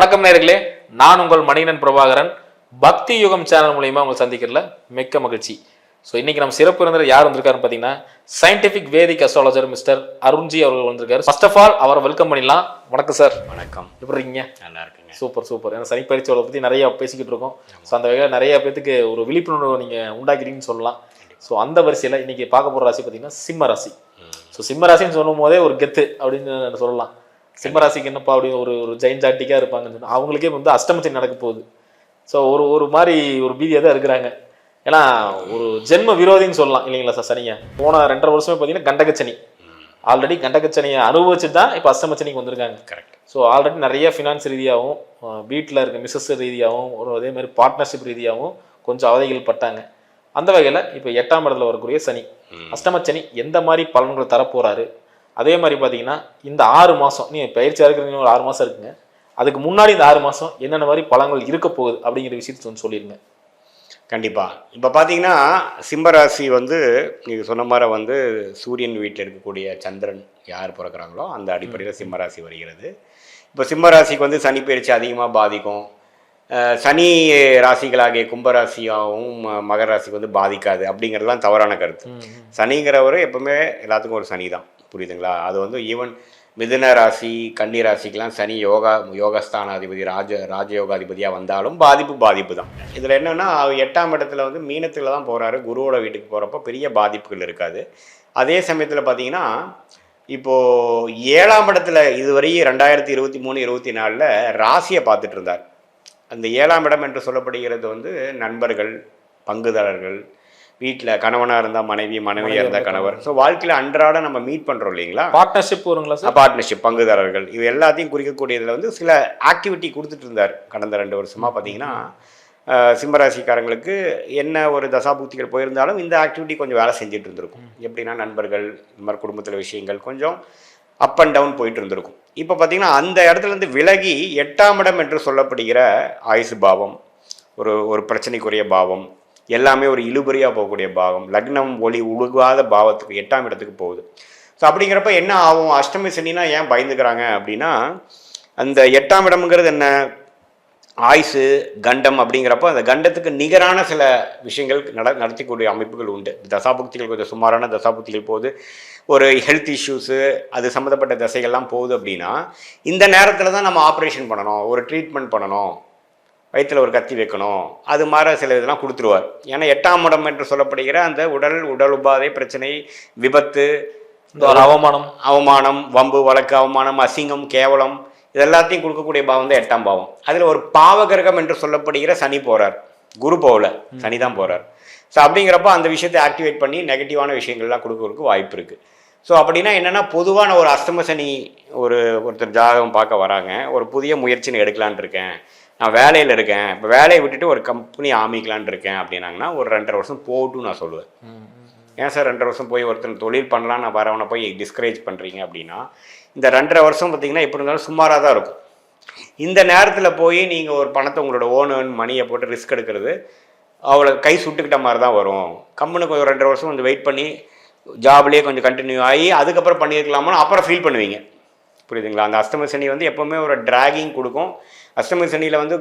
வணக்கம் நேயர்களே, நான் உங்கள் மணிகண்டன் பிரபாகரன். பக்தி யுகம் சேனல் மூலியமா உங்களை சந்திக்கிறதுல மிக்க மகிழ்ச்சி. ஸோ இன்னைக்கு நம்ம சிறப்பு விருந்தினர் யார் வந்திருக்காருன்னு பார்த்தீங்கன்னா, சயின்டிஃபிக் வேதிக் அஸ்ட்ராலஜர் மிஸ்டர் அருண்ஜி அவர்கள் வந்திருக்காரு. ஃபர்ஸ்ட் ஆஃப் ஆல் அவரை வெல்கம் பண்ணிடலாம். வணக்கம் சார். வணக்கம். எப்படி இருக்கீங்க? நல்லா இருக்குங்க. Super super. ஏன்னா சனிப்பயிற்சியோட பற்றி நிறைய பேசிக்கிட்டு இருக்கோம். ஸோ அந்த வகையில் நிறைய பேத்துக்கு ஒரு விழிப்புணர்வு நீங்கள் உண்டாக்கிறீங்கன்னு சொல்லலாம். ஸோ அந்த வரிசையில் இன்னைக்கு பார்க்க போகிற ராசி பார்த்தீங்கன்னா சிம்ம ராசி. ஸோ சிம்ம ராசின்னு சொல்லும் போதே ஒரு கெத்து அப்படின்னு சொல்லலாம். சிம்மராசிக்கு என்னப்பா அப்படி ஒரு ஒரு ஜெயின்ஜாட்டிக்காக இருப்பாங்கன்னு சொன்னால் அவங்களுக்கே வந்து அஷ்டமச்சனி நடக்க போகுது. ஸோ ஒரு மாதிரி ஒரு பீதியாக தான் இருக்கிறாங்க. ஏன்னா ஒரு ஜென்ம விரோதின்னு சொல்லலாம் இல்லைங்களா சார்? சனிங்க போன 2.5 வருஷமே பார்த்தீங்கன்னா கண்டகச்சனி. ஆல்ரெடி கண்டகச்சனியை அனுபவிச்சுட்டு தான் இப்போ அஷ்டமச்சனிக்கு வந்திருக்காங்க. கரெக்ட். ஸோ ஆல்ரெடி நிறைய ஃபினான்ஸ் ரீதியாகவும் வீட்டில் இருக்க மிஸ்ஸஸ் ரீதியாகவும் ஒரு அதே மாதிரி பார்ட்னர்ஷிப் ரீதியாகவும் கொஞ்சம் அவதைகள் பட்டாங்க. அந்த வகையில் இப்போ 8ஆம் இடத்துல வரக்கூடிய சனி அஷ்டமச்சனி எந்த மாதிரி பலன்கள் தரப்போறாரு, அதே மாதிரி பார்த்தீங்கன்னா இந்த 6 மாதம் நீங்கள் பயிற்சியாக இருக்கிறீங்க, ஒரு 6 மாதம் இருக்குங்க, அதுக்கு முன்னாடி இந்த 6 மாதம் என்னென்ன மாதிரி பலன்கள் இருக்க போகுது அப்படிங்கிற விஷயத்தை சொல்லிடுங்க. கண்டிப்பாக. இப்போ பார்த்தீங்கன்னா சிம்மராசி வந்து நீங்கள் சொன்ன மாதிரி சூரியன் வீட்டில் இருக்கக்கூடிய சந்திரன் யார் பிறக்கிறாங்களோ அந்த அடிப்படையில் சிம்மராசி வருகிறது. இப்போ சிம்மராசிக்கு சனி பயிற்சி அதிகமாக பாதிக்கும். சனி ராசிகளாகிய கும்பராசியாகவும் மகர ராசிக்கு பாதிக்காது அப்படிங்கிறதுலாம் தவறான கருத்து. சனிங்கிறவர் எப்பவுமே எல்லாத்துக்கும் ஒரு சனி தான், புரியுதுங்களா? அது ஈவன் மிதுன ராசி கன்னி ராசிக்கெலாம் சனி யோகஸ்தானாதிபதி ராஜயோகாதிபதியாக வந்தாலும் பாதிப்பு தான். இதில் என்னென்னா 8ஆம் இடத்துல மீனத்தில் தான் போகிறாரு. குருவோட வீட்டுக்கு போகிறப்போ பெரிய பாதிப்புகள் இருக்காது. அதே சமயத்தில் பார்த்தீங்கன்னா இப்போது 7ஆம் இடத்துல இதுவரை 2023-24 ராசியை பார்த்துட்டு இருந்தார். அந்த 7ஆம் இடம் என்று சொல்லப்படுகிறது நண்பர்கள், பங்குதாரர்கள், வீட்டில் கணவனாக இருந்தால் மனைவி, மனைவியாக இருந்தால் கணவர். ஸோ வாழ்க்கையில் அன்றாட நம்ம மீட் பண்ணுறோம் இல்லைங்களா? பார்ட்னர்ஷிப் வருங்களா சார்? பார்ட்னர்ஷிப், பங்குதாரர்கள், இது எல்லாத்தையும் குறிக்கக்கூடியதில் சில ஆக்டிவிட்டி கொடுத்துட்டு இருந்தார் கடந்த 2 வருஷமாக. பார்த்தீங்கன்னா சிம்மராசிக்காரங்களுக்கு என்ன ஒரு தசாபுக்திகள் போயிருந்தாலும் இந்த ஆக்டிவிட்டி கொஞ்சம் வேலை செஞ்சுட்டு இருந்திருக்கும். எப்படின்னா நண்பர்கள், இந்த மாதிரி குடும்பத்தில் விஷயங்கள் கொஞ்சம் அப் அண்ட் டவுன் போயிட்டு இருந்திருக்கும். இப்போ பார்த்தீங்கன்னா அந்த இடத்துலேருந்து விலகி 8ஆம் இடம் என்று சொல்லப்படுகிற ஆயுசு பாவம், ஒரு பிரச்சனைக்குரிய பாவம், எல்லாமே ஒரு இழுபறியாக போகக்கூடிய பாவம், லக்னம் ஒளி உழுகாத பாவத்துக்கு 8ஆம் இடத்துக்கு போகுது. ஸோ அப்படிங்கிறப்ப என்ன ஆகும்? அஷ்டமி சனினா ஏன் பயந்துக்கிறாங்க அப்படின்னா, அந்த 8ஆம் இடம்ங்கிறது என்ன? ஆயுசு கண்டம். அப்படிங்கிறப்போ அந்த கண்டத்துக்கு நிகரான சில விஷயங்கள் நடத்திக்கூடிய அமைப்புகள் உண்டு. தசாபுக்திகள் கொஞ்சம் சுமாரான தசாபுக்திகள் போகுது, ஒரு ஹெல்த் இஷ்யூஸு அது சம்மந்தப்பட்ட தசைகள்லாம் போகுது அப்படின்னா இந்த நேரத்தில் தான் நம்ம ஆப்ரேஷன் பண்ணணும், ஒரு ட்ரீட்மெண்ட் பண்ணணும், வயிற்றில் ஒரு கத்தி வைக்கணும், அது மாதிரி சில இதெல்லாம் கொடுத்துருவார். ஏன்னா 8ஆம் இடம் என்று சொல்லப்படுகிற அந்த உடல் உபாதை பிரச்சனை, விபத்து, அவமானம், வம்பு வழக்கு, அவமானம், அசிங்கம், கேவலம், இது எல்லாத்தையும் கொடுக்கக்கூடிய பாவம் தான் 8ஆம் பாவம். அதில் ஒரு பாவகிரகம் என்று சொல்லப்படுகிற சனி போகிறார். குரு போகல, சனி தான் போகிறார். ஸோ அப்படிங்கிறப்ப அந்த விஷயத்தை ஆக்டிவேட் பண்ணி நெகட்டிவான விஷயங்கள்லாம் கொடுக்கறதுக்கு வாய்ப்பு இருக்குது. ஸோ அப்படின்னா என்னென்னா, பொதுவான ஒரு அஷ்டம சனி ஒருத்தர் ஜாதகம் பார்க்க வராங்க, ஒரு புதிய முயற்சின்னு எடுக்கலான் இருக்கேன், நான் வேலையில் இருக்கேன், இப்போ வேலையை விட்டுட்டு ஒரு கம்பெனி ஆரம்பிக்கலான் இருக்கேன் அப்படின்னாங்கன்னா ஒரு 2.5 வருஷம் போகட்டும்னு நான் சொல்லுவேன். ஏன் சார் 2.5 வருஷம் போய் ஒருத்தர் தொழில் பண்ணலாம் நான் வரவனை போய் டிஸ்கரேஜ் பண்ணுறீங்க அப்படின்னா, இந்த 2.5 வருஷம் பார்த்திங்கன்னா எப்படி இருந்தாலும் சுமாராக தான் இருக்கும். இந்த நேரத்தில் போய் நீங்கள் ஒரு பணத்தை உங்களோட ஓன் மணியை போட்டு ரிஸ்க் எடுக்கிறது அவளை கை சுட்டுக்கிட்ட மாதிரி தான் வரும். கம்பெனிக்கு ஒரு 2.5 வருஷம் வெயிட் பண்ணி ஜாப்லேயே கொஞ்சம் கண்டினியூ ஆகி அதுக்கப்புறம் பண்ணியிருக்கலாமோன்னு அப்புறம் ஃபீல் பண்ணுவீங்க, புரியுதுங்களா? அந்த அஷ்டம சனி எப்போவுமே ஒரு டிராகிங் கொடுக்கும். அஷ்டம சனியில்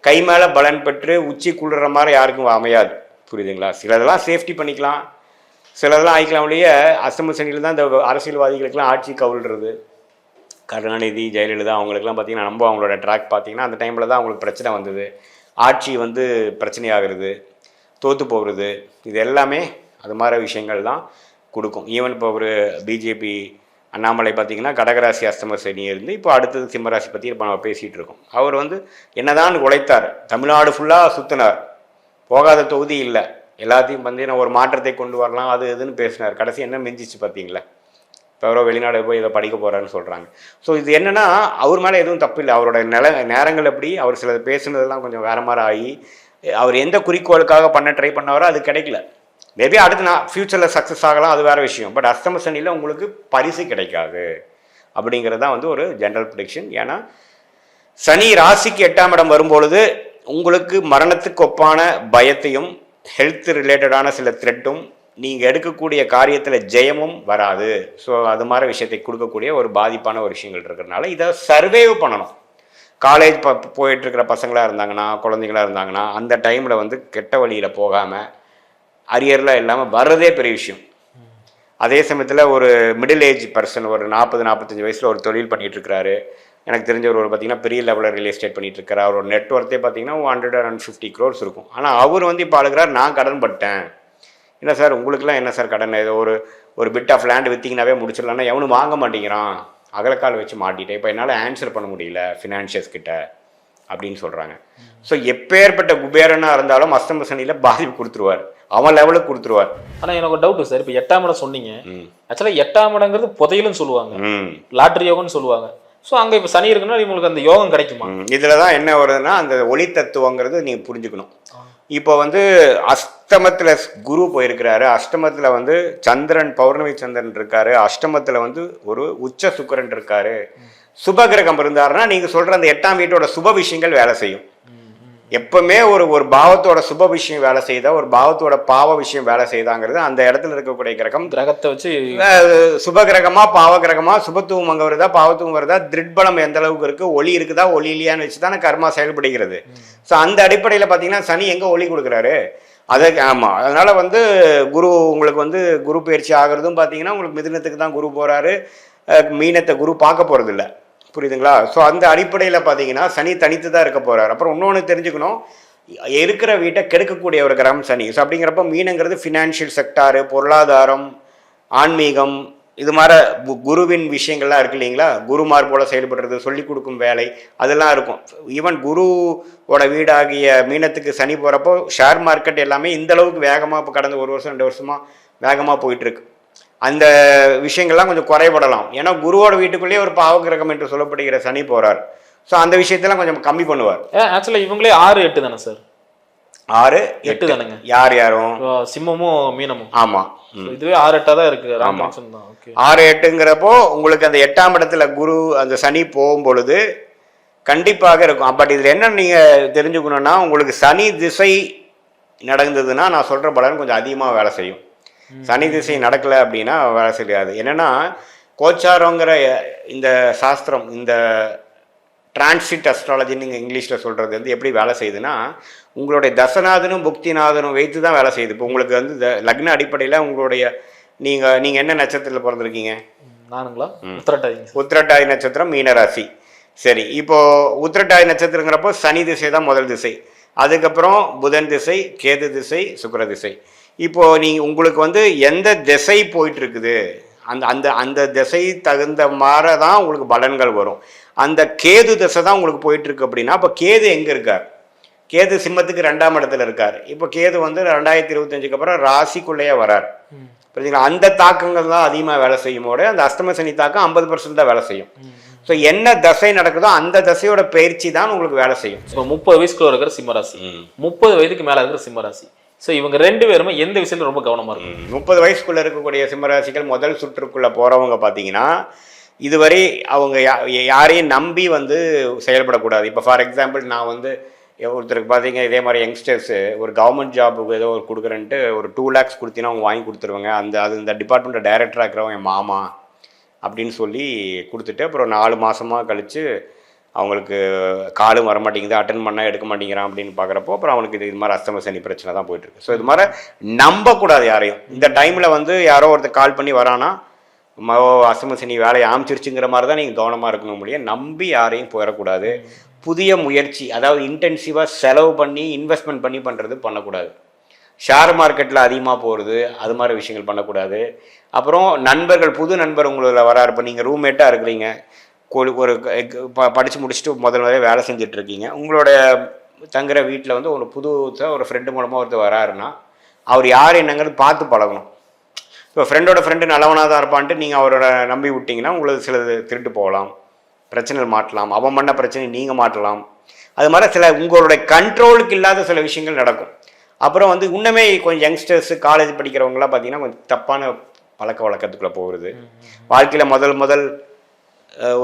கை மேலே பலன் பெற்று உச்சி குளிர்ற மாதிரி யாருக்கும் அமையாது, புரியுதுங்களா? சிலதெல்லாம் சேஃப்டி பண்ணிக்கலாம், சிலதெல்லாம் ஆகிக்கலாம். ஒழிய அஷ்டம சனியில் தான் இந்த அரசியல்வாதிகளுக்கெல்லாம் ஆட்சி கவிழ்றது. கருணாநிதி, ஜெயலலிதா அவங்களுக்குலாம் பார்த்திங்கன்னா நம்ம அவங்களோட ட்ராக் பார்த்திங்கன்னா அந்த டைமில் தான் அவங்களுக்கு பிரச்சனை வந்தது. ஆட்சி பிரச்சனையாகிறது, தோற்று போகிறது, இது எல்லாமே அது மாதிரி விஷயங்கள் தான் கொடுக்கும். ஈவன் இப்போ ஒரு பிஜேபி அண்ணாமலை பார்த்திங்கன்னா கடகராசி அஷ்டம சனி இருந்து இப்போ அடுத்தது சிம்மராசி பற்றி இப்போ நம்ம பேசிகிட்டு இருக்கோம். அவர் என்னதான் உழைத்தார், தமிழ்நாடு ஃபுல்லாக சுற்றினார், போகாத தொகுதி இல்லை, எல்லாத்தையும் நான் ஒரு மாற்றத்தை கொண்டு வரலாம் அது இதுன்னு பேசினார். கடைசி என்ன மிஞ்சிச்சு பார்த்தீங்களா? இப்போ அவரோ வெளிநாடு போய் இதை படிக்க போகிறாருன்னு சொல்கிறாங்க. ஸோ இது என்னென்னா அவர் மேலே எதுவும் தப்பு இல்லை. அவரோட நேரங்கள் எப்படி அவர் சில பேசுனதெல்லாம் கொஞ்சம் வேறு மாதிரி ஆகி அவர் எந்த குறிக்கோளுக்காக ட்ரை பண்ணாரோ அது கிடைக்கல. மேபி அடுத்து ஃப்யூச்சரில் சக்ஸஸ் ஆகலாம், அது வேறு விஷயம். பட் அஷ்டம சனியில் உங்களுக்கு பரிசு கிடைக்காது அப்படிங்கிறது தான் ஒரு ஜென்ரல் ப்ரெடிக்ஷன். ஏன்னா சனி ராசிக்கு 8ஆம் இடம் வரும்பொழுது உங்களுக்கு மரணத்துக்கு ஒப்பான பயத்தையும் ஹெல்த் ரிலேட்டடான சில த்ரெட்டும் நீங்கள் எடுக்கக்கூடிய காரியத்தில் ஜெயமும் வராது. ஸோ அது மாதிரி விஷயத்தை கொடுக்கக்கூடிய ஒரு பாதிப்பான ஒரு விஷயங்கள் இருக்கிறதுனால இதை சர்வேவ் பண்ணணும். காலேஜ் போயிட்டு இருக்கிற பசங்களா இருந்தாங்கன்னா, குழந்தைங்களா இருந்தாங்கன்னா, அந்த டைமில் வந்து கெட்ட வழியில் போகாமல் அரியர்லாம் இல்லாமல் வர்றதே பெரிய விஷயம். அதே சமயத்தில் ஒரு மிடில் ஏஜ் பர்சன், ஒரு 40-45 வயசில் ஒரு தொழில் பண்ணிகிட்டு இருக்கிறாரு. எனக்கு தெரிஞ்சவர் ஒரு பார்த்தீங்கன்னா பெரிய லெவலில் ரியல் எஸ்டேட் பண்ணிட்டு இருக்காரு. அவரோட நெட்ஒர்த்தே பார்த்தீங்கன்னா 150 crores இருக்கும். ஆனால் அவர் வந்து இப்போ ஆளுகிறார், நான் கடன் பட்டேன். என்ன சார் உங்களுக்குலாம் என்ன சார் கடன்? ஏதோ ஒரு பிட் ஆஃப் லேண்ட் விற்றிங்கனாவே முடிச்சிடலான்னா எவனும் வாங்க மாட்டேங்கிறான், அகலக்கால் வச்சு மாட்டிட்டேன், இப்போ என்னால் ஆன்சர் பண்ண முடியல ஃபினான்ஷியர்ஸ் கிட்ட அப்படின்னு சொல்கிறாங்க. ஸோ எப்பேற்பட்ட குபேரனாக இருந்தாலும் அஷ்டம சனியில் பாதிப்பு கொடுத்துருவார், அவன் லெவலுக்கு கொடுத்துருவார். ஆனால் எனக்கு ஒரு டவுட் சார், இப்போ 8ஆம் இடம் சொன்னீங்க, ஆக்சுவலாக 8ஆம் இடங்கிறது புதையலும் சொல்லுவாங்க, லாட்ரி யோகம்னு சொல்லுவாங்க. ஸோ அங்கே இப்போ சனி இருக்குன்னா இவங்களுக்கு அந்த யோகம் கிடைக்குமா? இதில் தான் என்ன வருதுன்னா அந்த ஒளி தத்துவங்கிறது நீங்கள் புரிஞ்சுக்கணும். இப்போ வந்து அஷ்டமத்தில் குரு போயிருக்கிறாரு, அஷ்டமத்தில் வந்து சந்திரன், பௌர்ணமி சந்திரன் இருக்காரு, அஷ்டமத்தில் வந்து ஒரு உச்ச சுக்கிரன் இருக்காரு. சுப கிரகம் இருந்தாருன்னா நீங்கள் சொல்கிற அந்த 8ஆம் வீட்டோட சுப விஷயங்கள் வேலை செய்யும். எப்பவுமே ஒரு பாவத்தோட சுப விஷயம் வேலை செய்தா, ஒரு பாவத்தோட பாவ விஷயம் வேலை செய்தாங்கிறது அந்த இடத்துல இருக்கக்கூடிய கிரகத்தை வச்சு சுப கிரகமா பாவ கிரகமா, சுபத்துவம் அங்கே வருதா பாவத்துவம் வருதா, திருட்பலம் எந்த அளவுக்கு இருக்கு, ஒளி இருக்குதா ஒளி இல்லையான்னு வச்சு தானே கர்மா செயல்படுகிறது. ஸோ அந்த அடிப்படையில் பார்த்தீங்கன்னா சனி எங்கே ஒளி கொடுக்குறாரு அதை. ஆமாம், அதனால வந்து குரு உங்களுக்கு வந்து குரு பயிற்சி ஆகிறதும் பார்த்தீங்கன்னா உங்களுக்கு மிதுனத்துக்கு தான் குரு போறாரு, மீனத்தை குரு பார்க்க போறது இல்லை. புரியுதுங்களா? ஸோ அந்த அடிப்படையில் பார்த்தீங்கன்னா சனி தனித்து தான் இருக்க போகிறார். அப்புறம் இன்னொன்று தெரிஞ்சுக்கணும், இருக்கிற வீட்டை கெடுக்கக்கூடிய ஒரு கிரகம் சனி. ஸோ அப்படிங்கிறப்ப மீனங்கிறது ஃபினான்ஷியல் செக்டாரு, பொருளாதாரம், ஆன்மீகம், இது மாதிரி குருவின் விஷயங்கள்லாம் இருக்கு இல்லைங்களா? குருமார் போல செயல்படுறது, சொல்லிக் கொடுக்கும் வேலை, அதெல்லாம் இருக்கும். ஈவன் குருவோட வீடாகிய மீனத்துக்கு சனி போகிறப்போ ஷேர் மார்க்கெட் எல்லாமே இந்த அளவுக்கு வேகமாக இப்போ கடந்த 1 வருஷம் 2 வருஷமாக வேகமாக போயிட்டுருக்கு. அந்த விஷயங்கள்லாம் கொஞ்சம் குறைபடலாம். ஏன்னா குருவோட வீட்டுக்குள்ளேயே ஒரு பாவகிரகம் என்று சொல்லப்படுகிற சனி போறார். ஸோ அந்த விஷயத்தெல்லாம் கொஞ்சம் கம்மி பண்ணுவார். ஆக்சுவலா இவங்களே 6-8 தானே சார்? 6-8 தானுங்க. யாரும் சிம்மமும் மீனமும். ஆமா, இதுவே 6-8 தான் இருக்கு. 6-8ங்கிறப்போ உங்களுக்கு அந்த 8ஆம் இடத்துல குரு அந்த சனி போகும் பொழுது கண்டிப்பாக இருக்கும். பட் இதுல என்ன நீங்க தெரிஞ்சுக்கணும்னா, உங்களுக்கு சனி திசை நடந்ததுன்னா நான் சொல்ற பலன் கொஞ்சம் அதிகமாக வேலை செய்யும். சனி திசை நடக்கலை அப்படின்னா வேலை செய்யாது. என்னன்னா கோச்சாரங்கிற இந்த சாஸ்திரம், இந்த டிரான்சிட் அஸ்ட்ராலஜின்னு நீங்கள் இங்கிலீஷில் சொல்கிறது வந்து எப்படி வேலை செய்யுதுன்னா, உங்களுடைய தசநாதனும் புக்திநாதனும் வைத்து தான் வேலை செய்யுது. இப்போ உங்களுக்கு வந்து லக்ன அடிப்படையில் உங்களுடைய நீங்கள் என்ன நட்சத்திரத்தில் பிறந்திருக்கீங்க? நானுங்களா? உத்திரட்டாதி நட்சத்திரம், மீனராசி. சரி, இப்போது உத்திரட்டாதி நட்சத்திரங்கிறப்போ சனி திசை தான் முதல் திசை, அதுக்கப்புறம் புதன் திசை, கேது திசை, சுக்கிர திசை. இப்போது நீங்கள் உங்களுக்கு வந்து எந்த திசை போயிட்டு இருக்குது, அந்த திசை தகுந்த மாதிரி தான் உங்களுக்கு பலன்கள் வரும். அந்த கேது திசை தான் உங்களுக்கு போயிட்டு இருக்கு அப்படின்னா, அப்போ கேது எங்கே இருக்கார்? கேது சிம்மத்துக்கு 2ஆம் இடத்துல இருக்கார். இப்போ கேது வந்து 2025க்கு அப்புறம் ராசிக்குள்ளேயே வரார். புரியுதுங்களா? அந்த தாக்கங்கள் தான் அதிகமாக வேலை செய்யும் போது அந்த அஷ்டம சனி தாக்கம் 50% தான் வேலை செய்யும். ஸோ என்ன தசை நடக்குதோ அந்த தசையோட பயிற்சி தான் உங்களுக்கு வேலை செய்யும். ஸோ 30 வயசுக்குள்ள இருக்கிற சிம்மராசி, 30 வயதுக்கு மேலே இருக்கிற சிம்மராசி, ஸோ இவங்க 2 பேருமே எந்த விஷயத்துல ரொம்ப கவனமாக இருக்கும்? 30 வயசுக்குள்ளே இருக்கக்கூடிய சிம்மராசிகள் முதல் சுற்றுக்குள்ளே போகிறவங்க பார்த்தீங்கன்னா, இதுவரை அவங்க யாரையும் நம்பி வந்து செயல்படக்கூடாது. இப்போ ஃபார் எக்ஸாம்பிள் நான் வந்து ஒருத்தருக்கு பார்த்தீங்க இதே மாதிரி யங்ஸ்டர்ஸு ஒரு கவர்மெண்ட் ஜாபுக்கு ஏதோ ஒரு கொடுக்குறேன்ட்டு ஒரு 2 lakhs கொடுத்தீங்கன்னா அவங்க வாங்கி கொடுத்துருவாங்க. இந்த டிபார்ட்மெண்ட்டை டைரக்டராக இருக்கிறவங்க என் மாமா அப்படின்னு சொல்லி கொடுத்துட்டு அப்புறம் 4 மாதமாக கழித்து அவங்களுக்கு காலும் வர மாட்டேங்குது, அட்டன் பண்ணால் எடுக்க மாட்டேங்கிறான் அப்படின்னு பார்க்குறப்போ அப்புறம் அவனுக்கு இது மாதிரி அஷ்டம சனி பிரச்சனை தான் போயிட்டுருக்கு. ஸோ இது மாதிரி நம்பக்கூடாது யாரையும். இந்த டைமில் வந்து யாரோ ஒருத்தர் கால் பண்ணி வரானா அஷ்டம சனி வேலையை ஆரம்பிச்சிருச்சுங்கிற மாதிரி தான் நீங்கள் கவனமாக இருக்கணும் முடியும். நம்பி யாரையும் போயிடக்கூடாது. புதிய முயற்சி, அதாவது இன்டென்சிவாக செலவு பண்ணி இன்வெஸ்ட்மெண்ட் பண்ணுறது பண்ணக்கூடாது. ஷேர் மார்க்கெட்டில் அதிகமாக போகிறது, அது மாதிரி விஷயங்கள் பண்ணக்கூடாது. அப்புறம் நண்பர்கள், புது நண்பர் உங்களில் வராரு. இப்போ நீங்கள் ரூம்மேட்டாக இருக்கிறீங்க, ஒரு படித்து முடிச்சுட்டு முதல்ல வேலை செஞ்சிட்ருக்கீங்க, உங்களோட தங்குற வீட்டில் வந்து ஒரு புதுசாக ஒரு ஃப்ரெண்டு மூலமாக ஒருத்தர் வராருன்னா அவர் யார் என்னங்கிறது பார்த்து பழகணும். இப்போ ஃப்ரெண்டோட ஃப்ரெண்டு நல்லவனாக தான் இருப்பான்ட்டு நீங்கள் அவரோட நம்பி விட்டிங்கன்னா உங்களுக்கு சிலது திருட்டு போகலாம், பிரச்சனைகள் மாட்டலாம், அவன் பண்ண பிரச்சனை நீங்கள் மாட்டலாம். அது மாதிரி சில உங்களுடைய கண்ட்ரோலுக்கு இல்லாத சில விஷயங்கள் நடக்கும். அப்புறம் வந்து இன்னுமே கொஞ்சம் யங்ஸ்டர்ஸு காலேஜ் படிக்கிறவங்களாம் பார்த்தீங்கன்னா கொஞ்சம் தப்பான பழக்க வழக்கத்துக்குள்ளே போகிறது. வாழ்க்கையில் முதல்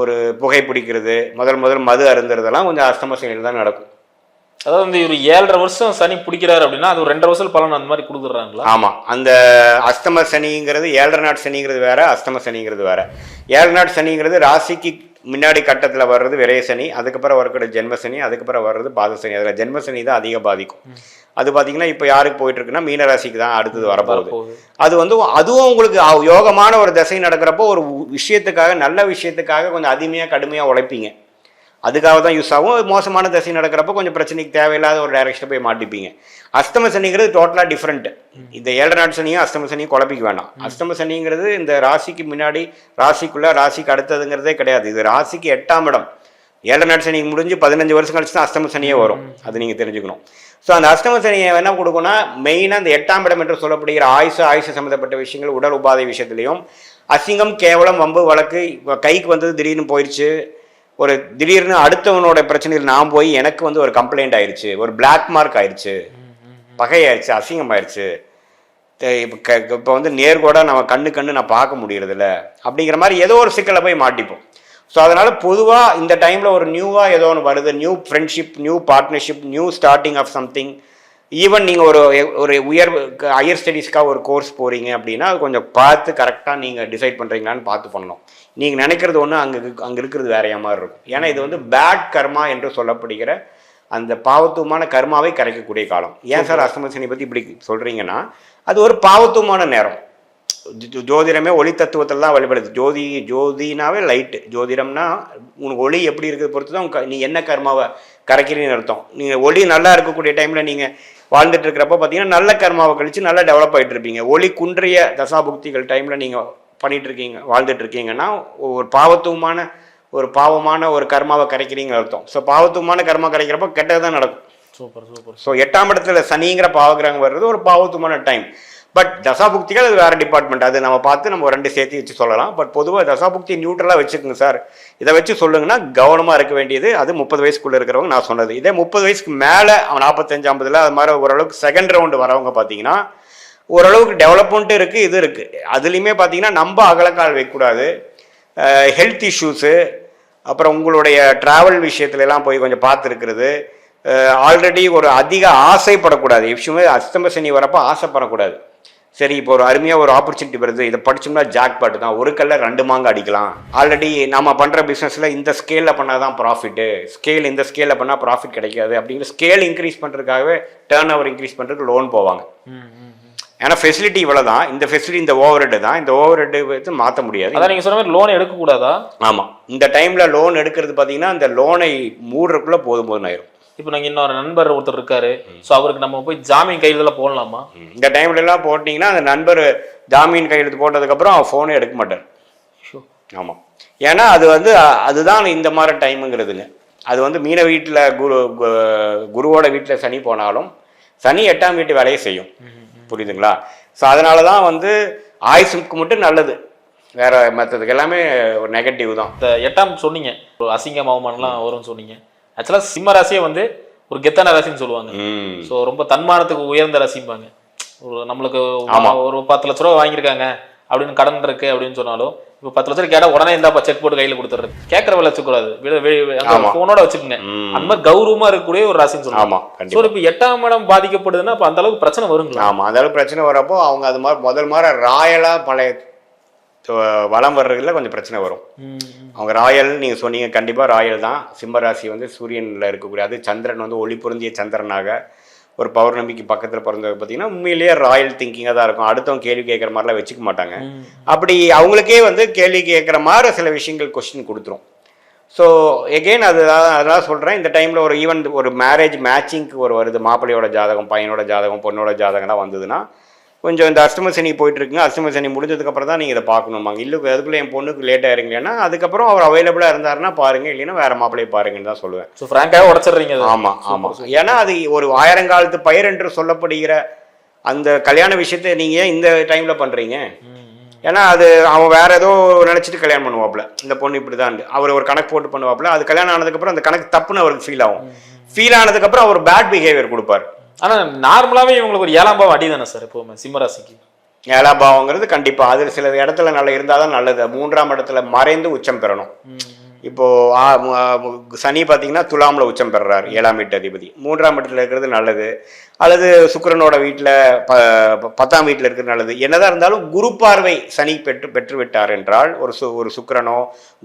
ஒரு புகை பிடிக்கிறது, முதல் மது அருந்துறதெல்லாம் கொஞ்சம் அஷ்டம சனியில் தான் நடக்கும். அதாவது வந்து ஒரு 7.5 வருஷம் சனி பிடிக்கிறாரு அப்படின்னா அது ஒரு 2.5 வருஷம் பலன் அந்த மாதிரி கொடுத்துட்றாங்களா? ஆமாம், அந்த அஷ்டம சனிங்கிறது 7.5 நாட் சனிங்கிறது வேற, அஷ்டம சனிங்கிறது வேற. 7 நாட் சனிங்கிறது ராசிக்கு முன்னாடி கட்டத்தில் வர்றது விரயசனி, அதுக்கப்புறம் வரக்கூடிய ஜென்மசனி, அதுக்கப்புறம் வர்றது பாதசனி. அதில் ஜென்மசனி தான் அதிக பாதிக்கும். அது பார்த்தீங்கன்னா இப்போ யாருக்கு போயிட்டு இருக்குன்னா மீனராசிக்கு தான் அடுத்தது வரப்போகுது. அது வந்து அதுவும் உங்களுக்கு யோகமான ஒரு திசை நடக்கிறப்போ ஒரு விஷயத்துக்காக, நல்ல விஷயத்துக்காக கொஞ்சம் அதிகமாக கடுமையாக உழைப்பீங்க. அதுக்காக தான் யூஸ் ஆகும். மோசமான திசை நடக்கிறப்போ கொஞ்சம் பிரச்சனைக்கு தேவையில்லாத ஒரு டைரக்ஷனை போய் மாட்டிப்பீங்க. அஸ்தம சனிங்கிறது டோட்டலாக டிஃப்ரெண்ட். இந்த 7 நாட்டு சனியும் அஸ்தம சனியும் குழப்பிக்க வேண்டாம். அஸ்தம சனிங்கிறது இந்த ராசிக்கு முன்னாடி, ராசிக்குள்ள, ராசிக்கு அடுத்ததுங்கிறதே கிடையாது. இது ராசிக்கு 8ஆம் இடம். 7 நாட்டு சனி முடிஞ்சு 15 வருஷம் கழிச்சு தான் அஸ்தம சனியே வரும். அது நீங்கள் தெரிஞ்சுக்கணும். ஸோ அந்த அஸ்தம சனியை என்ன கொடுக்கும்னா, மெயினாக இந்த 8ஆம் இடம் என்று சொல்லப்படுகிற ஆயுசு சம்மந்தப்பட்ட விஷயங்கள், உடல் உபாதை விஷயத்துலையும், அசிங்கம், கேவலம், வம்பு, வழக்கு, கைக்கு வந்தது திடீர்னு போயிடுச்சு, ஒரு திடீர்னு அடுத்தவனோட பிரச்சனையில் நான் போய் எனக்கு வந்து ஒரு கம்ப்ளைண்ட் ஆயிடுச்சு, ஒரு பிளாக் மார்க் ஆயிடுச்சு, பகையாயிடுச்சு, அசிங்கம் ஆயிடுச்சு, இப்போ வந்து நேர்கோட நம்ம கண்ணு நான் பார்க்க முடியறதில்ல அப்படிங்கிற மாதிரி ஏதோ ஒரு சிக்கலை போய் மாட்டிப்போம். ஸோ அதனால் பொதுவாக இந்த டைமில் ஒரு நியூவாக ஏதோ ஒன்று வருது, new friendship, new partnership, new starting of something. Even நீங்கள் ஒரு ஹையர் ஸ்டடீஸ்க்காக ஒரு கோர்ஸ் போகிறீங்க அப்படின்னா அது கொஞ்சம் பார்த்து கரெக்டாக நீங்கள் டிசைட் பண்ணுறீங்களான்னு பார்த்து பண்ணணும். நீங்கள் நினைக்கிறது ஒன்று, அங்கே இருக்கிறது வேறையா மாதிரி இருக்கும். ஏன்னா இது வந்து பேட் கர்மா என்று சொல்லப்படுகிற அந்த பாவத்துவமான கர்மாவை கரைக்கக்கூடிய காலம். ஏன் சார் அஸ்தம சனி பற்றி இப்படி சொல்கிறீங்கன்னா, அது ஒரு பாவத்துவமான நேரம். ஜோதிடமே ஒளி தத்துவத்தில் தான் வழிபடுது. ஜோதினாவே லைட்டு. ஜோதிடம்னா உனக்கு ஒளி எப்படி இருக்கிறது பொறுத்து தான் நீ என்ன கர்மாவை கரைக்கிறீன்னு அர்த்தம். நீங்கள் ஒளி நல்லா இருக்கக்கூடிய டைமில் நீங்கள் வாழ்ந்துட்டு இருக்கிறப்ப பார்த்தீங்கன்னா நல்ல கர்மாவை கழித்து நல்லா டெவலப் ஆகிட்டு இருப்பீங்க. ஒளி குன்றிய தசாபுக்திகள் டைமில் நீங்கள் பண்ணிட்டு இருக்கீங்க, வாழ்ந்துட்டு இருக்கீங்கன்னா ஒரு பாவமான ஒரு கர்மாவை கரைக்கிறீங்க அர்த்தம். ஸோ பாவத்துவமான கர்மா கரைக்கிறப்ப கெட்டது தான் நடக்கும். சூப்பர். ஸோ 8ஆம் இடத்துல சனிங்கிற பாவகிரகம் வர்றது ஒரு பாவத்துவமான டைம். பட் தசாபுக்திகள் அது வேறு டிபார்ட்மெண்ட். அது நம்ம பார்த்து நம்ம 2 சேர்த்து வச்சு சொல்லலாம். பட் பொதுவாக தசாபுக்தி நியூட்ரலாக வச்சுக்கோங்க சார், இதை வச்சு சொல்லுங்கன்னா கவனமாக இருக்க வேண்டியது. அது 30 வயசுக்குள்ளே இருக்கிறவங்க நான் சொன்னது. இதே 30 வயசுக்கு மேலே அவன் 45, 50 அது மாதிரி ஓரளவுக்கு செகண்ட் ரவுண்டு வரவங்க பார்த்தீங்கன்னா ஓரளவுக்கு டெவலப்மெண்ட்டு இருக்குது, இது இருக்குது. அதுலேயுமே பார்த்தீங்கன்னா நம்ம அகலக்கால் வைக்கக்கூடாது. ஹெல்த் இஷ்யூஸு, அப்புறம் உங்களுடைய ட்ராவல் விஷயத்துலலாம் போய் கொஞ்சம் பார்த்துருக்கிறது, ஆல்ரெடி ஒரு அதிக ஆசைப்படக்கூடாது. எப்பவுமே அஸ்தம சனி வரப்போ ஆசைப்படக்கூடாது. சரி இப்போ ஒரு அருமையாக ஒரு ஆப்பர்ச்சுனிட்டி வருது, இதை படிச்சோம்னா ஜாக் பாட்டு தான், ஒரு கல்ல 2 மாங்கு அடிக்கலாம். ஆல்ரெடி நம்ம பண்ணுற பிஸ்னஸில் இந்த ஸ்கேலில் பண்ணால் தான் ப்ராஃபிட்டு, இந்த ஸ்கேலில் பண்ணால் ப்ராஃபிட் கிடைக்காது அப்படிங்கிற ஸ்கேல் இன்க்ரீஸ் பண்ணுறதுக்காகவே டேர்ன் ஓவர் இன்க்ரீஸ் பண்ணுறதுக்கு லோன் போவாங்க. ஏன்னா ஃபெசிலிட்டி இவ்வளோ தான், இந்த ஃபெசிலிட்டி இந்த ஓவர் ஹெட் தான், இந்த ஓவர் ஹெட் வச்சு மாற்ற முடியாது. அதான் நீங்கள் சொன்ன மாதிரி லோன் எடுக்கக்கூடாதா? ஆமாம், இந்த டைமில் லோன் எடுக்கிறது பார்த்தீங்கன்னா அந்த லோனை மூடுறதுக்குள்ளே போதும் ஆயிரும். இப்போ நாங்கள் இன்னொரு நண்பர் ஒருத்தர் இருக்காரு, ஸோ அவருக்கு நம்ம போய் ஜாமீன் கையெழுத்துல போடலாமா? இந்த டைம்ல எல்லாம் போட்டிங்கன்னா அந்த நண்பர் ஜாமீன் கையெழுத்து போட்டதுக்கப்புறம் அவன் ஃபோனே எடுக்க மாட்டார். ஆமாம், ஏன்னா அது வந்து அதுதான் இந்த மாதிரி டைமுங்கிறதுங்க. அது வந்து மீன வீட்டில் குருவோட வீட்டில் சனி போனாலும் சனி 8ஆம் வீட்டு வேலையை செய்யும். புரியுதுங்களா? ஸோ அதனால தான் வந்து ஆயுசுக்கு மட்டும் நல்லது, வேற மற்றதுக்கு எல்லாமே ஒரு நெகட்டிவ் தான். இந்த 8ஆம் சொன்னீங்க, ஒரு அசிங்கம் அவமானம்லாம் வரும்னு சொன்னீங்க. ஆக்சுவலாக சிம்ம ராசியை வந்து ஒரு கெத்தான ராசின்னு சொல்லுவாங்க. ஸோ ரொம்ப தன்மானத்துக்கு உயர்ந்த ராசிம்பாங்க. ஒரு நம்மளுக்கு ஒரு 10 லட்ச ரூபா வாங்கியிருக்காங்க அப்படின்னு கடன் இருக்கு அப்படின்னு சொன்னாலும் இப்போ 10 லட்சம் கேட்டா உடனே இருந்தா செக் போட்டு கையில கொடுத்துறது, கேட்கறவள வச்சுக்கூடாது, போனோட வச்சுக்கோங்க. அந்த மாதிரி கௌரவமா இருக்கக்கூடிய ஒரு ராசின்னு சொல்லுவாங்க. இப்போ 8ஆம் இடம் பாதிக்கப்படுதுன்னா அப்ப அந்த அளவுக்கு பிரச்சனை வருங்களா? ஆமா, அந்த அளவுக்கு பிரச்சனை வரப்போ அவங்க அது மாதிரி முதல் மாதிரி ராயலா பழைய வளம் வர்றதுல கொஞ்சம் பிரச்சனை வரும். அவங்க ராயல் நீங்க சொன்னீங்க, கண்டிப்பா ராயல் தான். சிம்ம ராசி வந்து சூரியன்ல இருக்கக்கூடிய, அது சந்திரன் வந்து ஒளி பொருந்திய சந்திரனாக ஒரு பௌர்ணமிக்கு பக்கத்தில் பிறந்தது பார்த்தீங்கன்னா உண்மையிலேயே ராயல் திங்கிங்காக தான் இருக்கும். அடுத்தவங்க கேள்வி கேட்குற மாதிரிலாம் வச்சுக்க மாட்டாங்க. அப்படி அவங்களுக்கே வந்து கேள்வி கேட்குற மாதிரி சில விஷயங்கள் கொஸ்டின் கொடுத்துரும். ஸோ எகெயின் அதெல்லாம் சொல்கிறேன், இந்த டைமில் ஒரு ஈவன் ஒரு மேரேஜ் மேட்சிங்க்கு ஒரு வருது, மாப்பிள்ளையோட ஜாதகம், பையனோட ஜாதகம், பொண்ணோட ஜாதகம்லாம் வந்ததுன்னா கொஞ்சம் இந்த அஷ்டம சனி போயிட்டுருக்குங்க. அஷ்டம சனி முடிஞ்சதுக்கப்புறம் தான் நீங்கள் இதை பார்க்கணுமாங்க. இல்லை அதுக்குள்ளே என் பொண்ணுக்கு லேட் ஆயிருங்களேன்னா அதுக்கப்புறம் அவர் அவைலபிளாக இருந்தாருன்னா பாருங்க, இல்லைன்னா வேறு மாப்பிள்ளையை பாருங்கன்னு தான் சொல்லுவேன். ஸோ ஃப்ராங்காக உடச்சிடுறீங்க. ஆமாம் ஆமாம், ஏன்னா அது ஒரு 1000 காலத்து பயிர் என்று சொல்லப்படுகிற அந்த கல்யாண விஷயத்தை நீங்கள் இந்த டைமில் பண்ணுறீங்க. ஏன்னா அது அவன் வேற ஏதோ நினச்சிட்டு கல்யாணம் பண்ணுவாப்புல, இந்த பொண்ணு இப்படி தான் அவர் ஒரு கணக்கு போட்டு பண்ணுவாப்புல. அது கல்யாணம் ஆனதுக்கப்புறம் அந்த கணக்கு தப்புன்னு அவருக்கு ஃபீல் ஆகும். ஃபீல் ஆனதுக்கப்புறம் அவர் பேட் பிஹேவியர் கொடுப்பார். ஆனா நார்மலாவே இவங்களுக்கு ஒரு 7ஆம் பாவம் அடி தானே சார் எப்பவுமே சிம்மராசிக்கு? 7ஆம் பாவங்கிறது கண்டிப்பா அது சில இடத்துல நல்லா இருந்தாதான் நல்லது. 3ஆம் இடத்துல மறைந்து உச்சம் பெறணும். இப்போது சனி பார்த்தீங்கன்னா துலாமில் உச்சம் பெறுறார் 7ஆம் வீட்டு அதிபதி. 3ஆம் இடத்துல இருக்கிறது நல்லது, அல்லது சுக்கிரனோட வீட்டில் 10ஆம் வீட்டில் இருக்கிறது நல்லது. என்னதான் இருந்தாலும் குரு பார்வை சனி பெற்று விட்டார் என்றால் ஒரு சுக்கிரனோ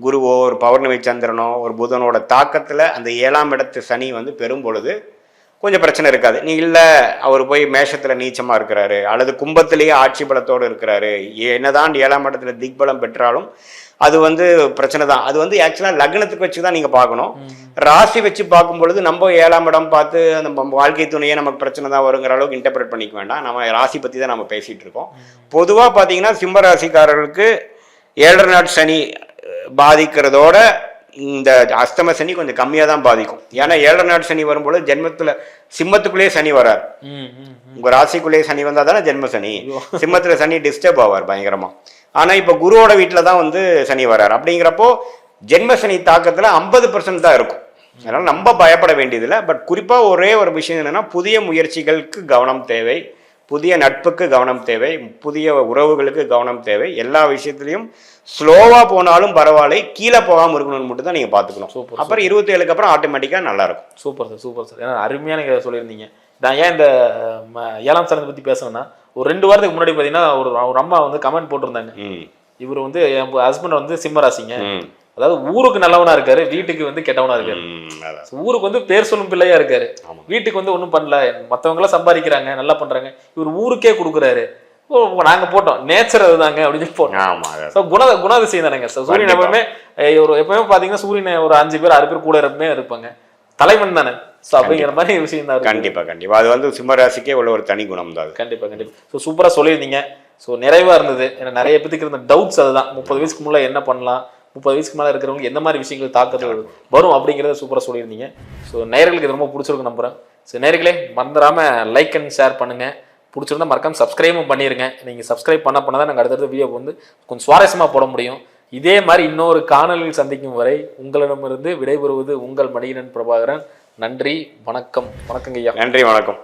குருவோ ஒரு பௌர்ணமி சந்திரனோ ஒரு புதனோட தாக்கத்தில் அந்த 7ஆம் இடத்து சனி வந்து பெறும் பொழுது கொஞ்சம் பிரச்சனை இருக்காது. நீ இல்லை அவர் போய் மேஷத்தில் நீச்சமாக இருக்கிறாரு அல்லது கும்பத்திலேயே ஆட்சி பலத்தோடு இருக்கிறாரு, என்னதான் 7ஆம் இடத்துல திக்பலம் பெற்றாலும் அது வந்து பிரச்சனை தான். அது வந்து ஆக்சுவலாக லக்னத்துக்கு வச்சு தான் நீங்கள் பார்க்கணும். ராசி வச்சு பார்க்கும் பொழுது நம்ம 7ஆம் இடம் பார்த்து நம்ம வாழ்க்கை துணையே நமக்கு பிரச்சனை தான் வருங்கிற அளவுக்கு இன்டர்பிரேட் பண்ணிக்க வேண்டாம். நம்ம ராசி பற்றி தான் நம்ம பேசிகிட்டு இருக்கோம். பொதுவாக பார்த்தீங்கன்னா சிம்ம ராசிக்காரர்களுக்கு 7.5 நாட் சனி பாதிக்கிறதோட இந்த அஸ்தம சனி கொஞ்சம் கம்மியாக தான் பாதிக்கும். ஏன்னா 7.5 நாட் சனி வரும்போது ஜென்மத்தில் சிம்மத்துக்குள்ளேயே சனி வரார். உங்கள் ராசிக்குள்ளேயே சனி வந்தால் தானே ஜென்ம சனி. சிம்மத்தில் சனி டிஸ்டர்ப் ஆவார் பயங்கரமாக. ஆனால் இப்போ குருவோட வீட்டில் தான் வந்து சனி வரார். அப்படிங்கிறப்போ ஜென்ம சனி தாக்கத்தில் 50% தான் இருக்கும். அதனால் நம்ம பயப்பட வேண்டியதில்லை. பட் குறிப்பாக ஒரே ஒரு விஷயம் என்னென்னா, புதிய முயற்சிகளுக்கு கவனம் தேவை, புதிய நட்புக்கு கவனம் தேவை, புதிய உறவுகளுக்கு கவனம் தேவை. எல்லா விஷயத்துலையும் ஸ்லோவாக போனாலும் பரவாயில்ல, கீழே போகாமல் இருக்கணும்னு மட்டும் தான் நீங்கள் பார்த்துக்கணும். சூப்பர். அப்புறம் 27க்கு அப்புறம் ஆட்டோமேட்டிக்காக நல்லாயிருக்கும். Super sir, super sir. ஏன்னா அருமையான நீங்கள் சொல்லியிருந்தீங்க. நான் ஏன் இந்த 7ஆம் ஸ்தானத்தை பற்றி பேசுவேன்னா, ஒரு 2 வாரத்துக்கு முன்னாடி பார்த்தீங்கன்னா ஒரு அம்மா வந்து கமெண்ட் போட்டிருந்தாங்க. இவர் வந்து என் ஹஸ்பண்ட் வந்து சிம்ம ராசிங்க, அதாவது ஊருக்கு நல்லவனா இருக்காரு, வீட்டுக்கு வந்து கெட்டவனா இருக்காரு. ஊருக்கு வந்து பேர் சொல்லும் பிள்ளையா இருக்காரு, வீட்டுக்கு வந்து ஒன்றும் பண்ணல, மற்றவங்க எல்லாம் சம்பாதிக்கிறாங்க நல்லா பண்றாங்க, இவர் ஊருக்கே கொடுக்குறாரு. நாங்க போட்டோம் நேச்சர் அதுதாங்க அப்படின்னு போட்டோம். குணாதிசயம் தானேங்க. சூரியன் எப்பவுமே பாத்தீங்கன்னா சூரியன் ஒரு 5 பேர் 6 பேர் கூட இருப்பாங்க, தலைவன் தானே. ஸோ அப்படிங்கிற மாதிரி விஷயம் தான். கண்டிப்பா அது வந்து சிம்மராசிக்கே உள்ள ஒரு தனி குணம் தான். கண்டிப்பா. ஸோ சூப்பரா சொல்லியிருந்தீங்க. ஸோ நிறைவா இருந்தது. ஏன்னா நிறைய பேருக்கு இருந்த டவுட்ஸ் அதுதான், 30 வயசுக்கு முன்னே என்ன பண்ணலாம், 30 வயசுக்கு மேலே இருக்கிறவங்களுக்கு எந்த மாதிரி விஷயங்கள் தாக்கத்தில் வரும் அப்படிங்கிறத சூப்பராக சொல்லியிருந்தீங்க. ஸோ நேயர்களுக்கு இது ரொம்ப பிடிச்சிருக்கு நம்புறேன். ஸோ நேயர்களே மறந்துடாம லைக் அண்ட் ஷேர் பண்ணுங்க, பிடிச்சிருந்தா மறக்காம சப்ஸ்கிரைபும் பண்ணிருங்க. நீங்கள் சப்ஸ்கிரைப் பண்ண தான் நாங்கள் அடுத்தடுத்த வீடியோ வந்து கொஞ்சம் சுவாரஸ்யமாக போட முடியும். இதே மாதிரி இன்னொரு காணொலியில் சந்திக்கும் வரை உங்களிடமிருந்து விடைபெறுவது உங்கள் மணிகண்டன் பிரபாகரன். நன்றி, வணக்கம். வணக்கங்க ஐயா. நன்றி, வணக்கம்.